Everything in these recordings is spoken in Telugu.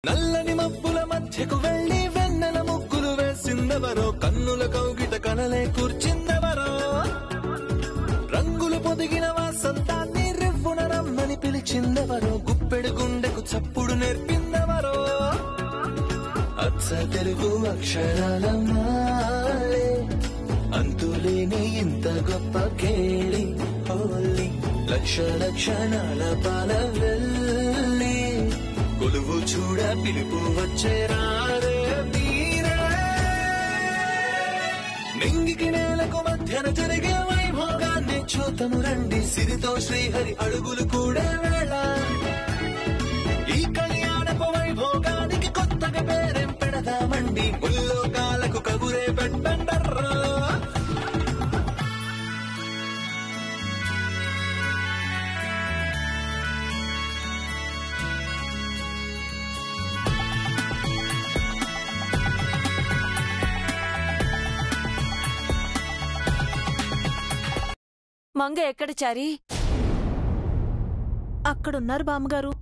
నల్లని మబ్బుల మధ్యకు వెళ్లి వెన్నెల ముగ్గులు వేసిందెవరో, కన్నుల కౌగిట కనలే కూర్చిందెవరో, రంగులు పొదిగిన వాసంతాన్ని రివ్వున రమ్మని పిలిచిందెవరో, గుప్పెడు గుండెకు చప్పుడు నేర్పిందెవరో, అచ్చ తెలుగు అక్షరాల మాలే అంతులేని ఇంత గొప్ప కేళి హోలీ, లక్ష లక్షణాల పాల వెళ్ళి కొలువు చూడ పిలుపు వచ్చేరారే తీరే, నింగికి నేలకు మధ్యన జరిగే వైభోగాన్ని చూతము రండి, సిరితో శ్రీహరి అడుగులు కూడే వేళ, ఈ కళ్యాణపు వైభోగానికి కొత్తగా పేరేం పెడదామండి, ముల్లోకాలకు కబురే పెట్టండర్రా. మంగ ఎక్కడ చారి? అక్కడున్నారు బామ్మగారు.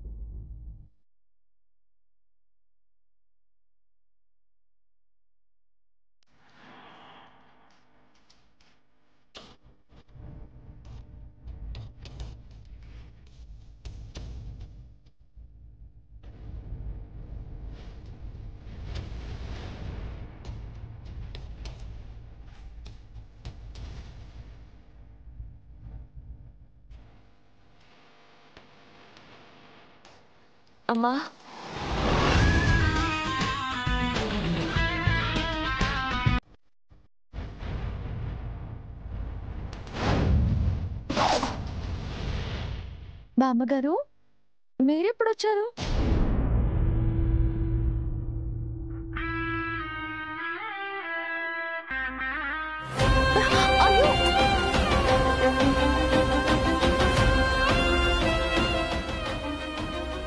అమ్మా, బామ్మగారు మీరెప్పుడొచ్చారు?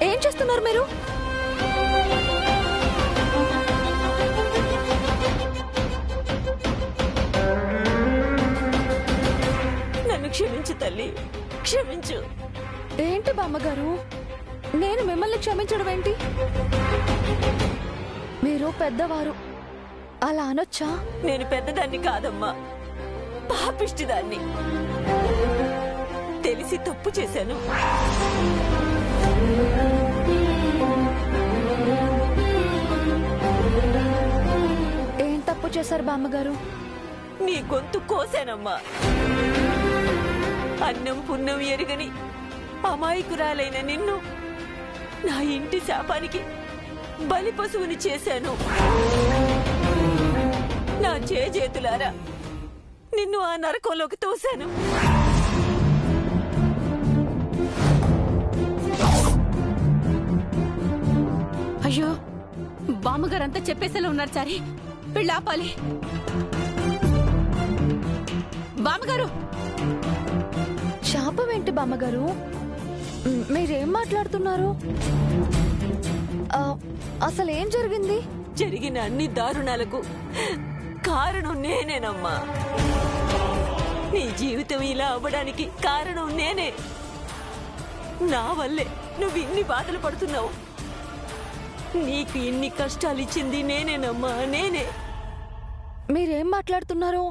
ఏం చేస్తున్నారు మీరు? నన్ను క్షమించు తల్లి, క్షమించు. ఏంటి బామ్మగారు, నేను మిమ్మల్ని క్షమించడం ఏంటి? మీరు పెద్దవారు, అలా అనొచ్చా? నేను పెద్దదాన్ని కాదమ్మా, పాపిష్టిదాన్ని. తెలిసి తప్పు చేశాను. ఏం తప్పు చేశారు బామ్మగారు? నీ గొంతు కోసానమ్మా. అన్నం పుణ్యం ఎరుగని అమాయకురాలైన నిన్ను నా ఇంటి శాపానికి బలి పశువుని చేశాను. నా చేతులారా నిన్ను ఆ నరకంలోకి తోశాను. అయ్యో, బామ్మగారంతా చెప్పేసేలా ఉన్నారు చారి, వీళ్ళు ఆపాలి. బామ్మగారు! శాపం ఏంటి బామ్మగారు? మీరేం మాట్లాడుతున్నారు? అసలు ఏం జరిగింది? జరిగిన అన్ని దారుణాలకు కారణం నేనేనమ్మా. నీ జీవితం ఇలా అవ్వడానికి కారణం నేనే. నా వల్లే నువ్వు ఇన్ని బాధలు పడుతున్నావు. నీకు ఇన్ని కష్టాలు ఇచ్చింది నేనేనమ్మా, నేనే. మీరేం మాట్లాడుతున్నారో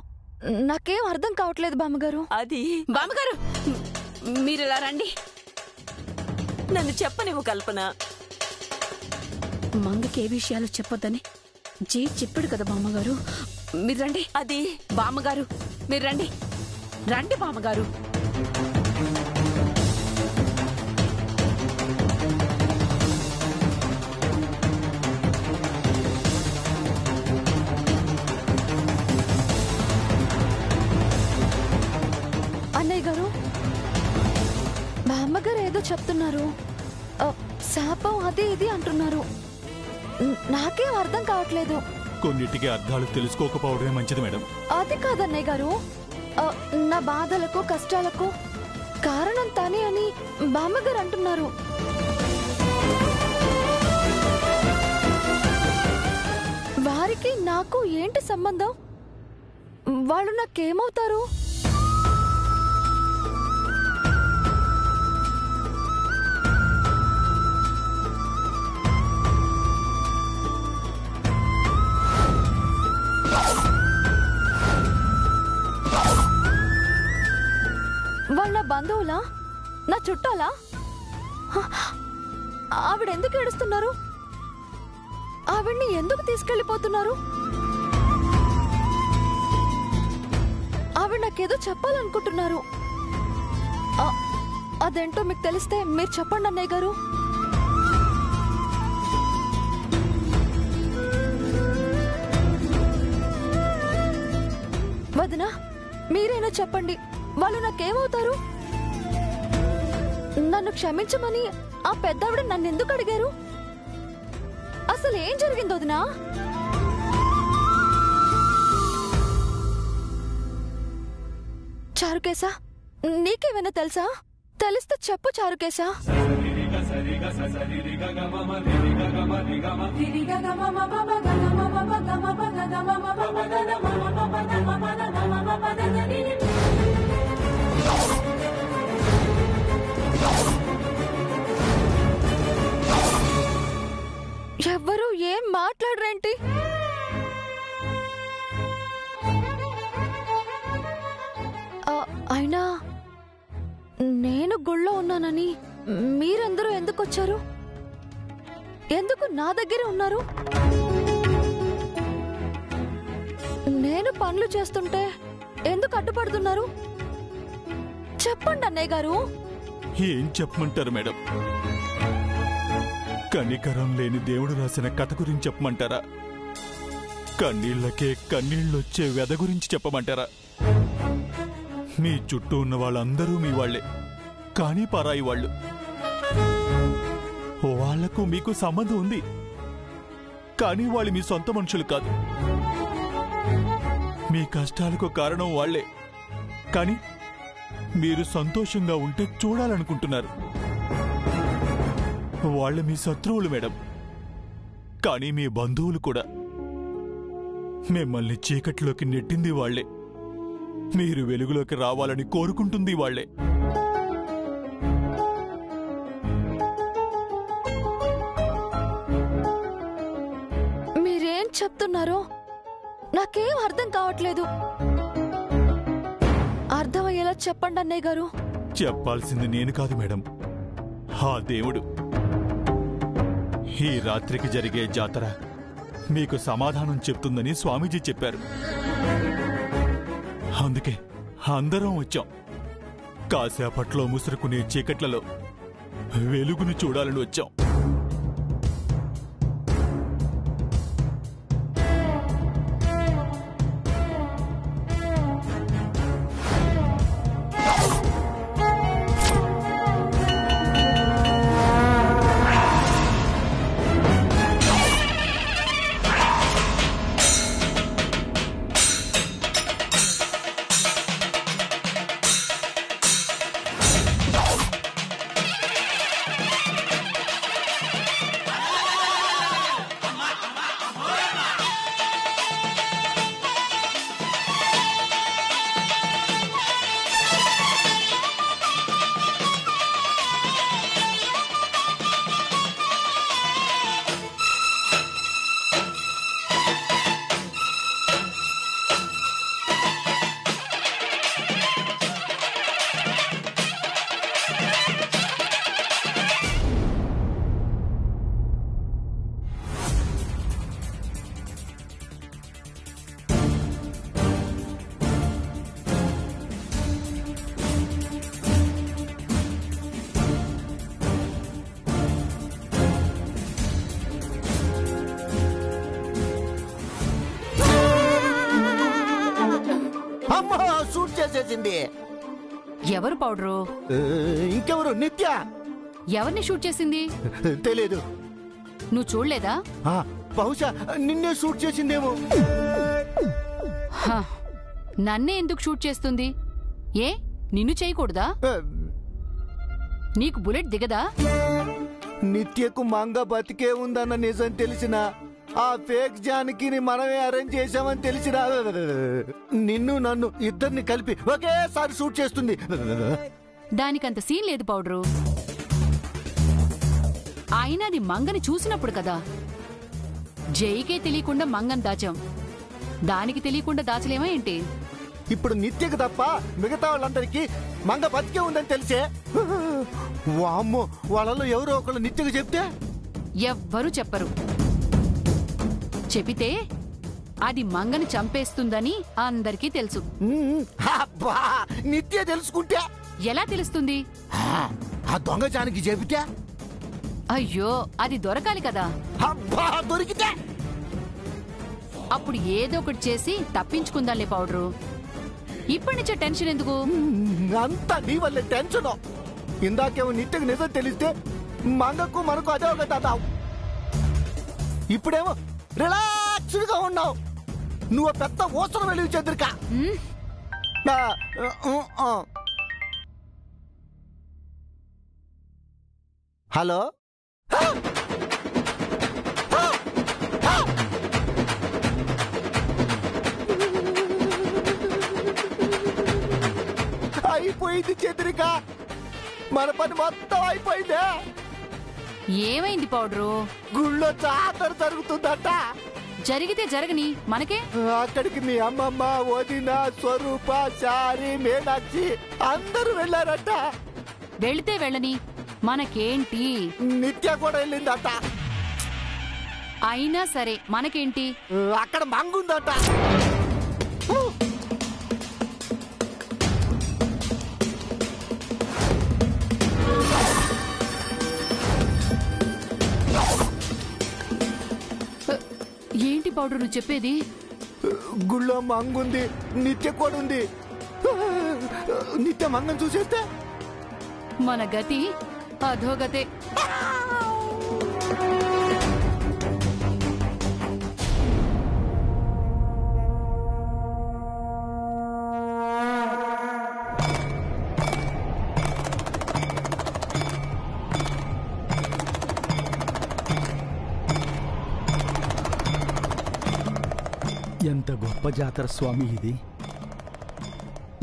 నాకేం అర్థం కావట్లేదు బామ్మగారు. అది బామ్మగారు మీరు ఇలా రండి. నన్ను చెప్పనివ్వు కల్పన. మంగకి ఏ విషయాలు చెప్పొద్దని జీ చెప్పాడు కదా బామ్మగారు. మీరు రండి. అది బామ్మగారు మీరు రండి, రండి బామ్మగారు. అన్నయ్య గారు, బామ్మగారు ఏదో చెప్తున్నారు. శాపం అది ఇది అంటున్నారు. నాకేం అర్థం కావట్లేదు. కొన్నిటికి అర్థాలు తెలుసుకోకపోవడమే మంచిది మేడం. అది కాదన్నయ్య గారు, నా బాధలకు కష్టాలకు కారణం తానే అని బామ్మగారు అంటున్నారు. వారికి నాకు ఏంటి సంబంధం? వాళ్ళు నాకేమవుతారు? బంధువులా? నా చుట్టాలా? ఆవిడెందుకు ఏడుస్తున్నారు? ఆవిడ్ని ఎందుకు తీసుకెళ్లిపోతున్నారు? ఆవిడ నాకేదో చెప్పాలనుకుంటున్నారు. అదేంటో మీకు తెలిస్తే మీరు చెప్పండి అన్నయ్య గారు. వదినా, మీరైనా చెప్పండి, వాళ్ళు నాకేమవుతారు? నన్ను క్షమించమని ఆ పెద్దావిడ నన్నెందుకు అడిగారు? అసలు ఏం జరిగింది వదినా? చారుకేశా, నీకేమైనా తెలుసా? తెలిస్తే చెప్పు చారుకేశా. ఎవ్వరూ ఏం మాట్లాడరేంటి? అయినా నేను గుళ్ళో ఉన్నానని మీరందరూ ఎందుకు వచ్చారు? ఎందుకు నా దగ్గరే ఉన్నారు? నేను పనులు చేస్తుంటే ఎందుకు అడ్డుపడుతున్నారు? చెప్పండి అన్నయ్య గారు. ఏం చెప్పమంటారు మేడం? కనికరం లేని దేవుడు రాసిన కథ గురించి చెప్పమంటారా? కన్నీళ్లకే కన్నీళ్ళొచ్చే వ్యధ గురించి చెప్పమంటారా? మీ చుట్టూ ఉన్న వాళ్ళందరూ మీ వాళ్లే, కానీ పరాయి వాళ్ళు. వాళ్లకు మీకు సంబంధం ఉంది, కానీ వాళ్ళు మీ సొంత మనుషులు కాదు. మీ కష్టాలకు కారణం వాళ్లే, కానీ మీరు సంతోషంగా ఉంటే చూడాలనుకుంటున్నారు. వాళ్ళ మీ శత్రువులు మేడం, కానీ మీ బంధువులు కూడా. మిమ్మల్ని చీకట్లోకి నెట్టింది వాళ్లే, మీరు వెలుగులోకి రావాలని కోరుకుంటుంది వాళ్లే. మీరేం చెప్తున్నారో నాకేం అర్థం కావట్లేదు. అర్థమయ్యేలా చెప్పండి అన్నయ్య గారు. చెప్పాల్సింది నేను కాదు మేడం, ఆ దేవుడు. ఈ రాత్రికి జరిగే జాతర మీకు సమాధానం చెప్తుందని స్వామీజీ చెప్పారు. అందుకే అందరం వచ్చాం. కాసేపట్లో ముసురుకునే చీకట్లలో వెలుగును చూడాలని వచ్చాం. షూట్ చేసేసింది. ఎవరు పౌడరు? ఇంకెవరు? నిత్య. ఎవరిని షూట్ చేసింది? తెలీదు. నువ్వు చూడలేదా? బహుశా నిన్నే షూట్ చేసిందేమో. నన్నే ఎందుకు షూట్ చేస్తుంది? ఏ నిన్ను చేయకూడదా? నీకు బుల్లెట్ దిగదా? నిత్యకు మంగ బతికే ఉందన్న నిజం తెలిసిన ఆ ఫేక్ జానకిని మనమే అరేంజ్ చేశామని తెలిసినా నిన్ను నన్ను ఇద్దరిని కలిపి ఒకేసారి షూట్ చేస్తుంది. దానికంత సీన్ లేదు పౌడరు. అయినా అది మంగని చూసినప్పుడు కదా. జైకే తెలియకుండా మంగని దాచాం, దానికి తెలియకుండా దాచలేమా ఏంటి? ఇప్పుడు నిత్యకు తప్ప మిగతా వాళ్ళందరికీ మంగ బతికే ఉందని తెలిసే వామ్మో వాళ్ళలో ఎవరో ఒకళ్ళు నిత్యకు చెప్తే ఎవ్వరూ చెప్పరు. చెబితే అది మంగని చంపేస్తుందని అందరికీ తెలుసు. అబ్బా నిత్య తెలుసుకుంటే ఎలా తెలుస్తుంది? ఆ దొంగజానికి చెబితే అయ్యో అది దొరకాలి కదా. అబ్బా దొరికితే అప్పుడు ఏదో ఒకటి చేసి తప్పించుకుందాంలే పౌడరు. ఇప్పటి నుంచే టెన్షన్ ఎందుకు? అంతా నీ వల్లే టెన్షన్. ఇందాకేమో నిత్యకు నిజం తెలిస్తే మంగకు మనకు అదే ఒక దాదావు. ఇప్పుడేమో రిలాక్స్డ్ గా ఉన్నావు. నువ్వు పెద్ద ఓసన వెలుగు చంద్రిక. హలో అయిపోయింది చంద్రిక, మన పని మొత్తం అయిపోయిందే. ఏమైంది పౌడరు? గుళ్ళో జాతర జరుగుతుందట. జరిగితే జరగని మనకే. అక్కడికి మీ అమ్మమ్మ, వదిన, స్వరూప, చారి, మీనాక్షి అందరూ వెళ్ళారట. వెళితే వెళ్ళని మనకేంటి? నిత్య కూడా వెళ్ళిందట. అయినా సరే మనకేంటి? అక్కడ మంగుందట. ఏంటి పౌడర్ నువ్వు చెప్పేది? గుళ్ళో మంగుంది, నిత్య కూడా ఉంది. నిత్య మంగం చూసేస్తే మన గతి అధోగతే. ఎంత గొప్ప జాతర స్వామి ఇది.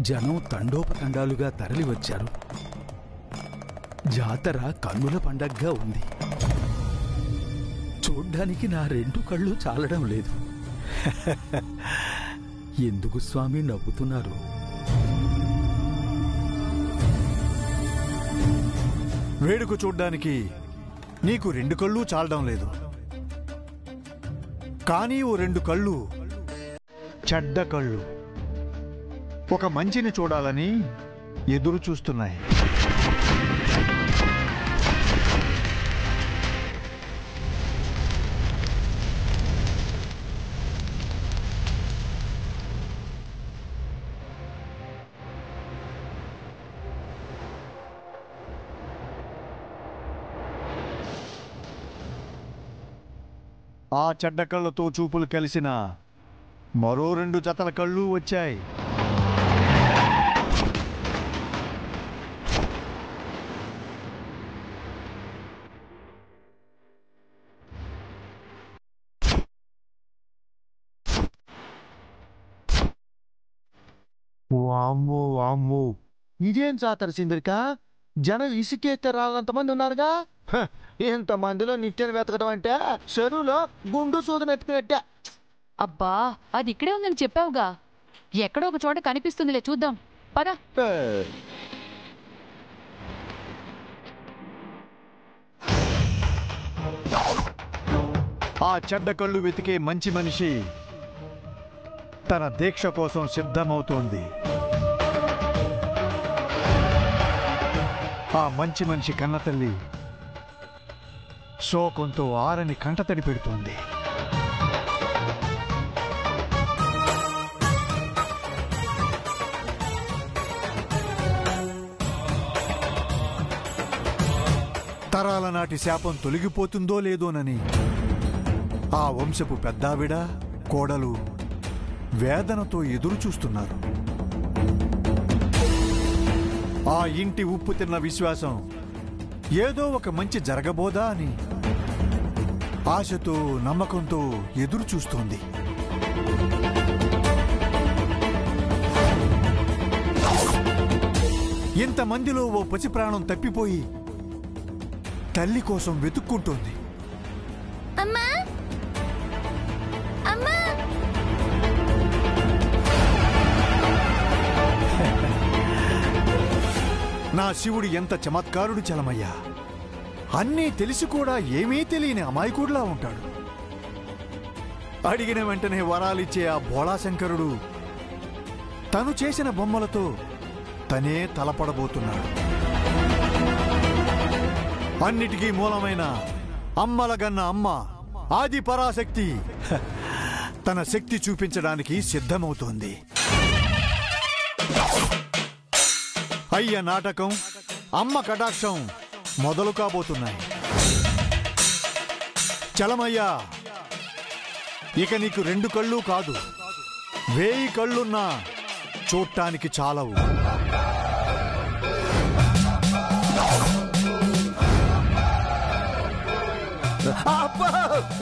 జనం తండోపతండాలుగా తరలి వచ్చారు. జాతర కన్నుల పండగగా ఉంది. చూడ్డానికి నా 2 కళ్ళు చాలడం లేదు. ఎందుకు స్వామి నవ్వుతున్నారు? వేడుక చూడ్డానికి నీకు 2 కళ్ళు చాలడం లేదు, కానీ ఓ 2 కళ్ళు చెడ్డ కళ్ళు ఒక మంచిని చూడాలని ఎదురు చూస్తున్నాయి. ఆ చెడ్డ కళ్ళతో చూపులు కలిసిన మరో 2 జతల కళ్ళు వచ్చాయి. వామ్మో వామ్మో, ఇదేం జాతర చింద్రిక? జనం ఇసుకేస్తే రాలంతమంది ఉన్నారుగా. ఇంతమందిలో నిత్యం వెతకడం అంటే చెరువులో గుండు సూదం ఎత్తుకున్నట్టే. అబ్బా అది ఇక్కడే ఉందని చెప్పావుగా. ఎక్కడో ఒక చోట కనిపిస్తుందిలే, చూద్దాం పద. ఆ చెడ్డ కళ్ళు వెతికే మంచి మనిషి తన దీక్ష కోసం సిద్ధమవుతోంది. ఆ మంచి మనిషి కన్నతల్లి శోకంతో ఆరని కంటతడి పెడుతోంది. తరాల నాటి శాపం తొలగిపోతుందో లేదోనని ఆ వంశపు పెద్దావిడ, కోడలు వేదనతో ఎదురు చూస్తున్నారు. ఆ ఇంటి ఉప్పు తిన్న విశ్వాసం ఏదో ఒక మంచి జరగబోదా అని ఆశతో, నమ్మకంతో ఎదురు చూస్తోంది. ఇంతమందిలో ఓ పసి ప్రాణం తప్పిపోయి తల్లి కోసం వెతుక్కుంటోంది. అమ్మా అమ్మా నా శివుడు ఎంత చమత్కారుడు చలమయ్యా. అన్నీ తెలిసి కూడా ఏమీ తెలియని అమాయకుడిలా ఉంటాడు. అడిగిన వెంటనే వరాలిచ్చే ఆ భోళాశంకరుడు తను చేసిన బొమ్మలతో తనే తలపడబోతున్నాడు. అన్నిటికీ మూలమైన అమ్మలగన్న అమ్మ ఆది పరాశక్తి తన శక్తి చూపించడానికి సిద్ధమవుతోంది. అయ్య నాటకం, అమ్మ కటాక్షం మొదలు కాబోతున్నాయి. చలమయ్యా, ఇక నీకు 2 కళ్ళు కాదు, 1000 కళ్ళున్నా చూడటానికి చాలవు.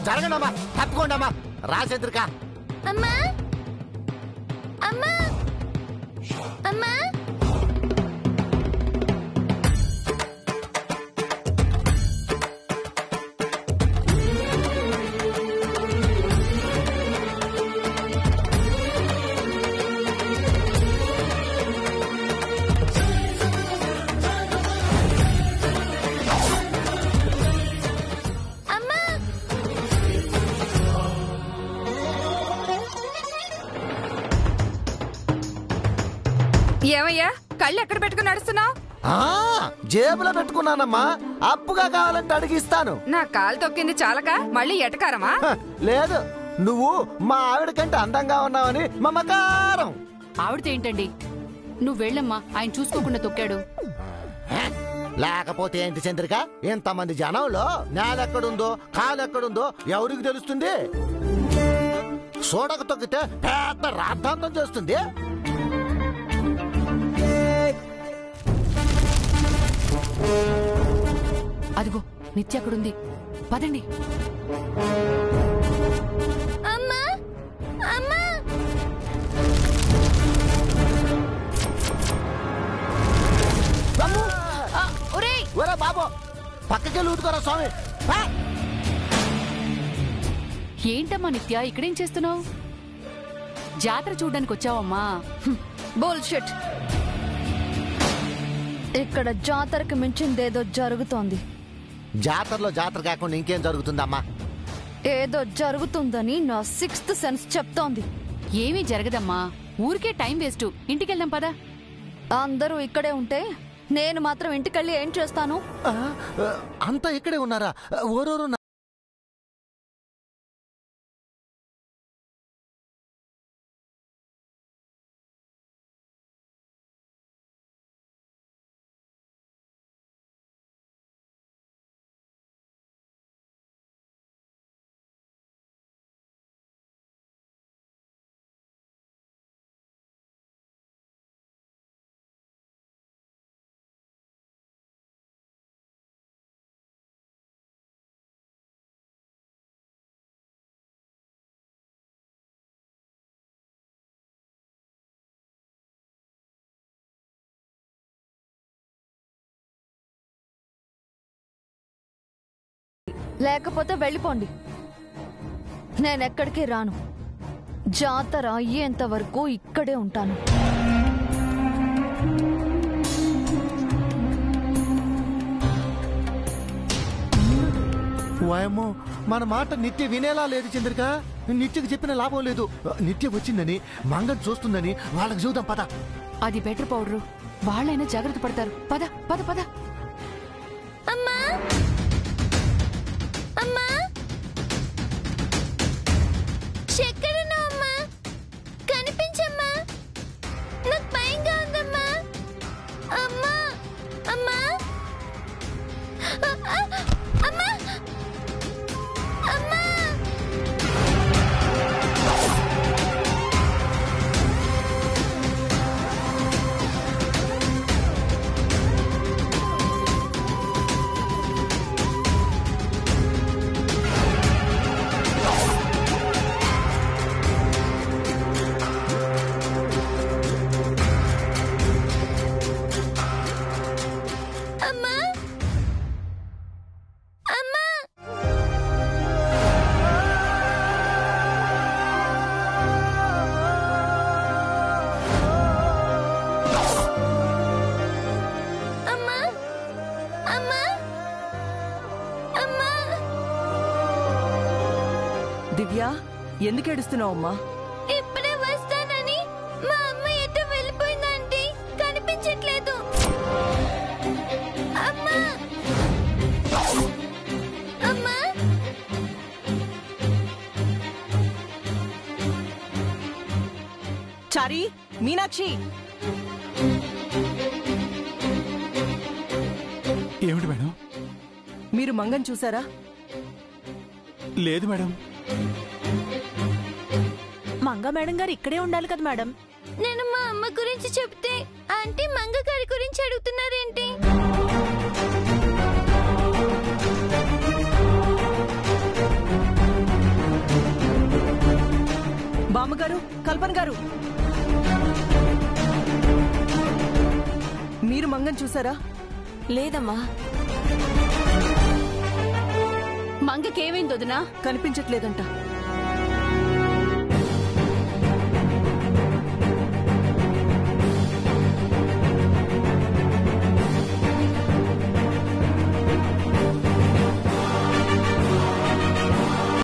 జరగండమ్మా, తప్పుకోండమ్మా. రాజేంద్రిక అమ్మా అమ్మా అమ్మా ఏమయ్యా, కళ్ళు ఎక్కడ పెట్టుకుని నడుస్తున్నావు? జేబులో పెట్టుకున్నానమ్మా. అప్పుగా కావాలంటే అడిగిస్తాను. నా కాలు తొక్కింది చాలక మళ్ళీ ఎటకారమా? లేదు, నువ్వు మా ఆవిడ కంటే అందంగా ఉన్నావని మమకారం. ఆవిడతో ఏంటండి? నువ్వు వెళ్ళమ్మా, ఆయన చూసుకోకుండా తొక్కాడు. లేకపోతే ఏంటి చంద్రిక, ఇంతమంది జనంలో నేలెక్కడుందో కాలెక్కడుందో ఎవరికి తెలుస్తుంది? సోడక తొక్కితే పెద్ద రాద్ధాంతం చేస్తుంది. అదిగో నిత్య అక్కడుంది, పదండి. అమ్మా అమ్మా ఒరే బాబు, పక్కకి లూటుకోరా స్వామి. ఏంటమ్మా నిత్య, ఇక్కడేం చేస్తున్నావు? జాతర చూడ్డానికి వచ్చావమ్మా? బుల్షిట్. ఇక్కడ జాతరకు మించిందేదో జరుగుతోంది. జాతరలో జాతర కాకుండా ఇంకేం జరుగుతుందమ్మా? ఏదో జరుగుతుందని నా 6th సెన్స్ చెప్తోంది. ఏమీ జరగదమ్మా, ఊరికే టైం వేస్ట్. ఇంటికెళ్దాం పదా. అందరూ ఇక్కడే ఉంటే నేను మాత్రం ఇంటికెళ్ళి ఏం చేస్తాను? అంతా ఇక్కడే ఉన్నారా? ఓరోరు లేకపోతే వెళ్ళిపోండి. నేనెక్కడికి రాను. జాతర అయ్యేంత వరకు ఇక్కడే ఉంటాను. వాయమ్మో, మన మాట నిత్య వినేలా లేదు చంద్రిక. నిత్యకి చెప్పిన లాభం లేదు. నిత్య వచ్చిందని మంగని చూస్తుందని వాళ్ళకి చూద్దాం పద. అది బెటర్ పౌడరు, వాళ్ళైనా జాగ్రత్త పడతారు. పద పద పద. అమ్మా అమ్మా, ఎక్కడున్నావు అమ్మా? కనిపించమ్మా, నాకు భయంగా ఉందమ్మా. అమ్మా అమ్మా అమ్మా అమ్మా. దివ్య ఎందుకు ఏడుస్తున్నావమ్మా? ఇప్పుడే వస్తానని మా అమ్మ ఎటు వెళ్ళిపోయిందంటే కనిపించట్లేదు. అమ్మా అమ్మా చారి, మీనాక్షి, ఏమిటి మేడం? మీరు మంగన్ చూసారా? లేదు మేడం. మంగ మేడం గారు ఇక్కడే ఉండాలి కదా మేడం. నేను మా అమ్మ గురించి చెప్తే ఆంటీ మంగ గారి గురించి అడుగుతున్నారేంటి? బామ్మగారు, కల్పన గారు, మీరు మంగన్ చూసారా? లేదమ్మా. మంగకేమైంది వదినా? కనిపించట్లేదంట.